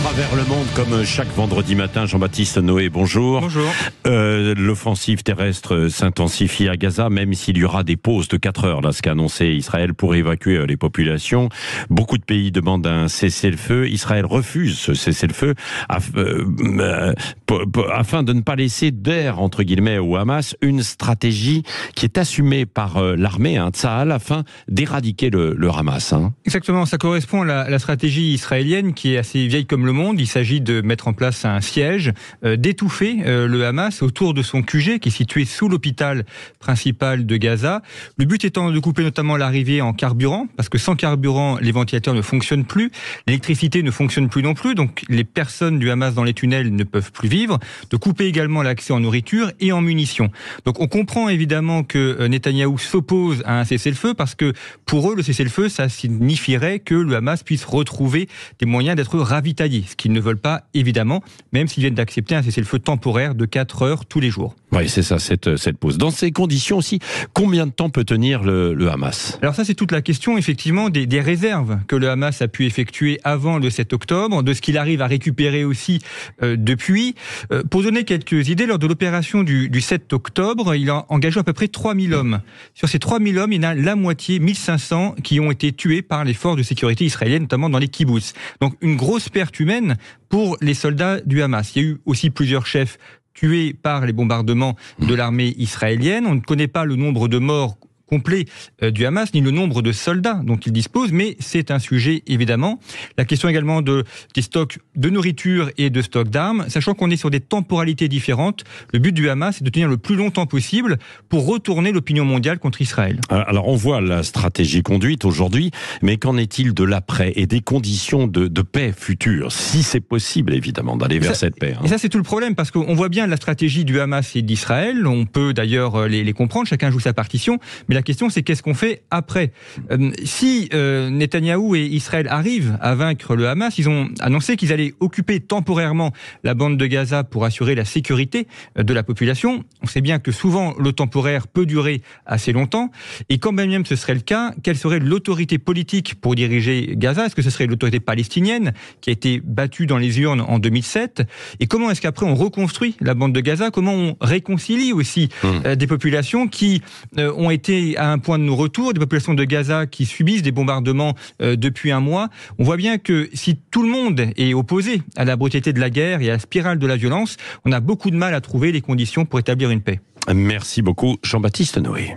travers le monde, comme chaque vendredi matin, Jean-Baptiste Noé, bonjour. Bonjour. L'offensive terrestre s'intensifie à Gaza, même s'il y aura des pauses de 4 heures, là, ce qu'a annoncé Israël pour évacuer les populations. Beaucoup de pays demandent un cessez-le-feu. Israël refuse ce cessez-le-feu afin de ne pas laisser d'air, entre guillemets, au Hamas, une stratégie qui est assumée par l'armée, Tsahal, afin d'éradiquer le Hamas. Exactement, ça correspond à la stratégie israélienne qui est assez vieille comme le monde. Il s'agit de mettre en place un siège, d'étouffer le Hamas autour de son QG qui est situé sous l'hôpital principal de Gaza. Le but étant de couper notamment l'arrivée en carburant, parce que sans carburant, les ventilateurs ne fonctionnent plus, l'électricité ne fonctionne plus non plus, donc les personnes du Hamas dans les tunnels ne peuvent plus vivre, de couper également l'accès en nourriture et en munitions. Donc on comprend évidemment que Netanyahou s'oppose à un cessez-le-feu parce que pour eux, le cessez-le-feu, ça signifierait que le Hamas puisse retrouver des moyens d'être ravitaillés, ce qu'ils ne veulent pas évidemment, même s'ils viennent d'accepter un cessez-le-feu temporaire de 4 heures tous les jours. Oui, c'est ça, cette pause. Dans ces conditions aussi, combien de temps peut tenir le Hamas ? Alors ça, c'est toute la question, effectivement, des réserves que le Hamas a pu effectuer avant le 7 octobre, de ce qu'il arrive à récupérer aussi depuis. Pour donner quelques idées, lors de l'opération du 7 octobre, il a engagé à peu près 3000 hommes. Sur ces 3000 hommes, il y en a la moitié, 1500, qui ont été tués par les forces de sécurité israéliennes, notamment dans les kibbutz. Donc une grosse perte humaine pour les soldats du Hamas. Il y a eu aussi plusieurs chefs tués par les bombardements de l'armée israélienne. On ne connaît pas le nombre de morts complet du Hamas, ni le nombre de soldats dont il dispose, mais c'est un sujet évidemment. La question également des stocks de nourriture et de stocks d'armes, sachant qu'on est sur des temporalités différentes. Le but du Hamas, c'est de tenir le plus longtemps possible pour retourner l'opinion mondiale contre Israël. Alors on voit la stratégie conduite aujourd'hui, mais qu'en est-il de l'après et des conditions de paix future, si c'est possible évidemment d'aller vers cette paix. Et ça c'est tout le problème, parce qu'on voit bien la stratégie du Hamas et d'Israël, on peut d'ailleurs les comprendre, chacun joue sa partition, mais la question, c'est qu'est-ce qu'on fait après ? Si Netanyahou et Israël arrivent à vaincre le Hamas, ils ont annoncé qu'ils allaient occuper temporairement la bande de Gaza pour assurer la sécurité de la population. On sait bien que souvent, le temporaire peut durer assez longtemps. Et quand même ce serait le cas, quelle serait l'autorité politique pour diriger Gaza ? Est-ce que ce serait l'autorité palestinienne qui a été battue dans les urnes en 2007 ? Et comment est-ce qu'après on reconstruit la bande de Gaza ? Comment on réconcilie aussi des populations qui ont été à un point de non-retour, des populations de Gaza qui subissent des bombardements depuis un mois. On voit bien que si tout le monde est opposé à la brutalité de la guerre et à la spirale de la violence, on a beaucoup de mal à trouver les conditions pour établir une paix. Merci beaucoup, Jean-Baptiste Noé.